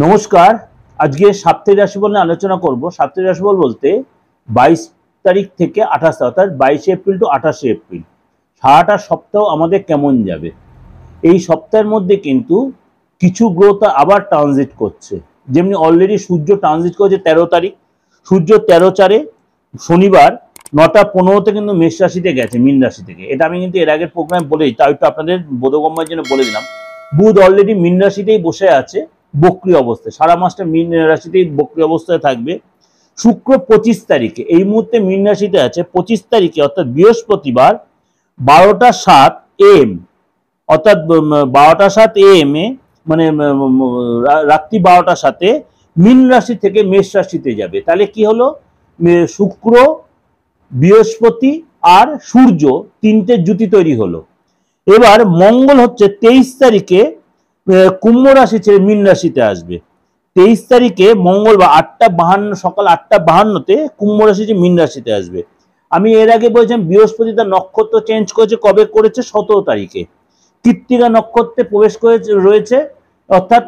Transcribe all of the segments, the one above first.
নমস্কার। আজকে সাপ্তাহিক রাশিফল নিয়ে আলোচনা করব। সাপ্তাহিক রাশিফল বলতে 22 তারিখ থেকে 28 অর্থাৎ 22 এপ্রিল টু 28 এপ্রিল সারাটা সপ্তাহ আমাদের কেমন যাবে। এই সপ্তাহের মধ্যে কিন্তু কিছু গ্রহ আবার ট্রানজিট করছে। যেমনি অলরেডি সূর্য ট্রানজিট করেছে 13 তারিখ। সূর্য 13/4 শনিবার 9:15 কিন্তু মেষ রাশিতে গেছে, মীন রাশি থেকে। এটা আমি কিন্তু এর আগের প্রোগ্রাম বলেই, তাই একটু আপনাদের বোধগম্যের জন্য বলে দিলাম। বুধ অলরেডি মীন রাশিতেই বসে আছে বক্রী অবস্থায়, সারা মাসটা মীন রাশিতেই বক্রী অবস্থায় থাকবে। শুক্র 25 তারিখে এই মুহূর্তে মীন রাশিতে আছে। 25 তারিখে অর্থাৎ বৃহস্পতিবার 12:07 AM অর্থাৎ 12:07 AM এ মানে রাত্রি 12:07 মীন রাশি থেকে মেষ রাশিতে যাবে। তাহলে কি হলো, শুক্র বৃহস্পতি আর সূর্য তিনটে জুতি তৈরি হলো। এবার মঙ্গল হচ্ছে 23 তারিখে কুম্ভ রাশি ছেড়ে মীন রাশিতে আসবে। 23 তারিখে মঙ্গলবার 8:52 সকাল 8:52-তে কুম্ভ রাশি যে মীন রাশিতে আসবে। আমি এর আগে বলছিলাম বৃহস্পতি তার নক্ষত্র চেঞ্জ করেছে, কবে করেছে? 17 তারিখে কৃত্তিকা নক্ষত্রে প্রবেশ করেছে রয়েছে, অর্থাৎ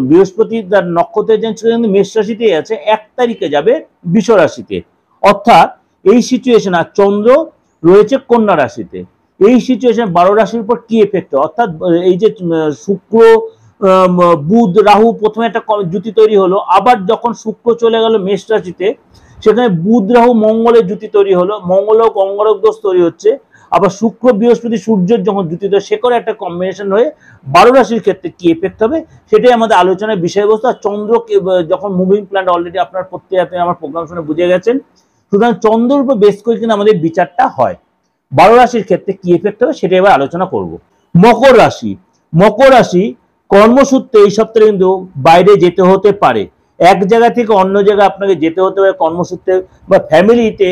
বৃহস্পতি তার নক্ষত্রে চেঞ্জ করে কিন্তু মেষ রাশিতেই আছে। 1 তারিখে যাবে বৃষ রাশিতে, অর্থাৎ এই সিচুয়েশন। আর চন্দ্র রয়েছে কন্যা রাশিতে। এই সিচুয়েশন 12 রাশির উপর কি এফেক্ট, অর্থাৎ এই যে শুক্র বুধ রাহু প্রথমে একটা জুতি তৈরি হলো, আবার যখন শুক্র চলে গেল মেষ রাশিতে সেখানে বুধ রাহু মঙ্গলের জুতি তৈরি হলো, মঙ্গল ও অঙ্গারক দোষ তৈরি হচ্ছে। আবার শুক্র বৃহস্পতি সূর্যের যখন জুতি তৈরি সে করে একটা কম্বিনেশন হয়ে 12 রাশির ক্ষেত্রে কি এফেক্ট হবে সেটাই আমাদের আলোচনার বিষয়বস্তু। আর চন্দ্র যখন মুভিং প্ল্যানেট অলরেডি আপনার প্রত্যেকে আমার প্রোগ্রাম শুনে বুঝে গেছেন, সুতরাং চন্দ্রের উপর বেস করে কিন্তু আমাদের বিচারটা হয়। 12 রাশির ক্ষেত্রে কি এফেক্ট হবে সেটা এবার আলোচনা করব। মকর রাশি। মকর রাশি কর্মসূত্রে এই সপ্তাহে কিন্তু বাইরে যেতে হতে পারে, এক জায়গা থেকে অন্য জায়গায় আপনাকে যেতে হতে পারে কর্মসূত্রে, বা ফ্যামিলিতে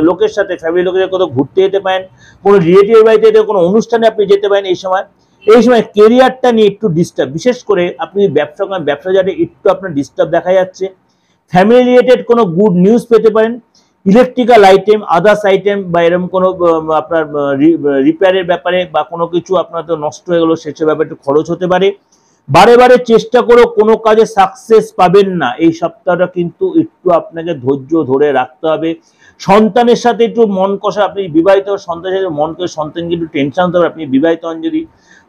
লোকের সাথে ফ্যামিলি লোকের কোথাও ঘুরতে যেতে পারেন, কোনো রিলেটিভের বাড়িতে কোনো অনুষ্ঠানে আপনি যেতে পারেন। এই সময় কেরিয়ারটা নিয়ে একটু ডিস্টার্ব, বিশেষ করে আপনি ব্যবসা করেন, ব্যবসা যাতে একটু আপনার ডিস্টার্ব দেখা যাচ্ছে। ফ্যামিলি রিলেটেড কোনো গুড নিউজ পেতে পারেন। ইলেকট্রিক্যাল আইটেম, আদার্স আইটেম বা এরকম কোনো আপনার রিপেয়ারের ব্যাপারে বা কোনো কিছু আপনার তো নষ্ট হয়ে গেলো সেসব ব্যাপারে একটু খরচ হতে পারে। বারে বারে চেষ্টা করো, কোনো কাজে সাকসেস পাবেন না। এই সপ্তাহটা কিন্তু একটু আপনাকে ধৈর্য ধরে রাখতে হবে। সন্তানের সাথে একটু মন কষা, আপনি বিবাহিত সন্তানের সাথে মন করে সন্তানকে একটু টেনশন হতে পারে। আপনি বিবাহিত হন যদি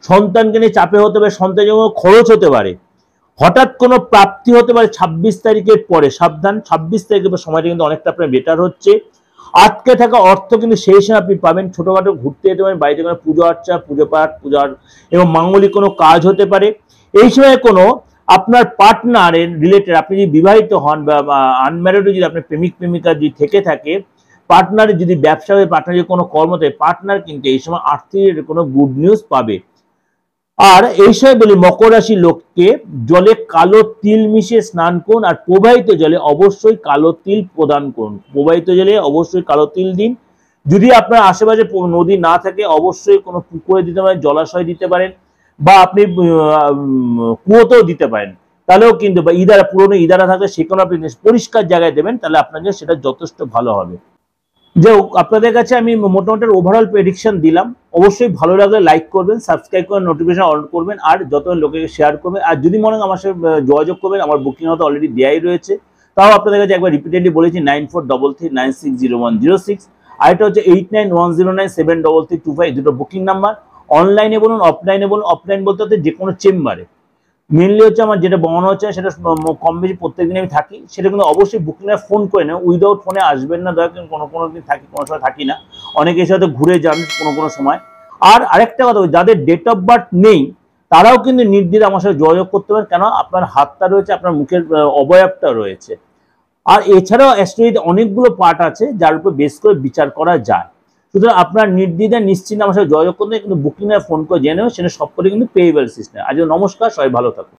সন্তানকে নিয়ে চাপে হতে পারে, সন্তানের জন্য খরচ হতে পারে, হঠাৎ কোনো প্রাপ্তি হতে পারে। 26 তারিখের পরে সাবধান। 26 তারিখের সময়টা কিন্তু অনেকটা আপনার বেটার হচ্ছে। আটকে থাকা অর্থ কিন্তু সেই সময় আপনি পাবেন। ছোটখাটো ঘুরতে যেতে পারেন, বাড়িতে কোনো পুজো আর্চা, পুজো পাঠ, পূজার এবং মাঙ্গলিক কোনো কাজ হতে পারে। এই সময় কোনো আপনার পার্টনারের রিলেটেড, আপনি যদি বিবাহিত হন বা আনম্যারিড, যদি আপনার প্রেমিক প্রেমিকা যদি থেকে থাকে, পার্টনারের যদি ব্যবসা হয়, পার্টনার যদি কোনো কর্মতে, পার্টনার কিন্তু এই সময় আর্থিক কোনো গুড নিউজ পাবে। আর এই সময় বলি মকর রাশির লোককে জলে কালো তিল মিশিয়ে স্নান করুন, আর প্রবাহিত জলে অবশ্যই কালো তিল প্রদান করুন। প্রবাহিত জলে অবশ্যই কালো তিল দিন। যদি আপনার আশেপাশে নদী না থাকে অবশ্যই কোনো পুকুরে দিতে পারেন, জলাশয় দিতে পারেন, বা আপনি কুয়োতেও দিতে পারেন। তাহলেও কিন্তু, বা ইদারা, পুরনো ইদারা থাকলে সেখানে আপনি পরিষ্কার জায়গায় দেবেন, তাহলে আপনার জন্য সেটা যথেষ্ট ভালো হবে। যে আপনাদের কাছে আমি মোটামুটি ওভারঅল প্রেডিকশন দিলাম। অবশ্যই ভালো লাগলে লাইক করবেন, সাবস্ক্রাইব করে নোটিফিকেশন অন করবেন, আর যত লোকেকে শেয়ার করবেন। আর যদি মনে হয় আমার সাথে যোগাযোগ করবেন, আমার বুকিং হয়তো অলরেডি দেওয়াই রয়েছে। তাও আপনাদের কাছে একবার রিপিটেডলি বলেছি 9433960106, আর এটা হচ্ছে 8910973325, দুটো বুকিং নাম্বার। অনলাইনে বলুন, অফলাইনে বলুন। অফলাইন বলতে হচ্ছে যে কোনো চেম্বারে, মেনলি হচ্ছে আমার যেটা বলানো হচ্ছে সেটা কম বেশি প্রত্যেকদিন আমি থাকি, সেটা কিন্তু অবশ্যই বুকিংয়ে ফোন করে নেন। উইদাউট ফোনে আসবেন না, দয়া করে। কোনো দিন থাকি, কোনো সময় থাকি না, অনেকে সাথে ঘুরে যান কোনো সময়। আর আরেকটা কথা, যাদের ডেট অফ বার্থ নেই তারাও কিন্তু নির্দ্বিধায় আমার সাথে যোগাযোগ করতে পারেন, কেন আপনার হাতটা রয়েছে, আপনার মুখের অবয়বটা রয়েছে। আর এছাড়াও অ্যাস্ট্রোলজিতে অনেকগুলো পার্ট আছে যার উপর বেস করে বিচার করা যায়। সুতরাং আপনার নির্দ্বিধায় নিশ্চিন্তে আমার সাথে যোগাযোগ করতে, কিন্তু বুকিংয়ে ফোন করে জেনেও সেটা সবকটি কিন্তু পেয়েবল সিস্টেম। আজ নমস্কার, সবাই ভালো থাকুন।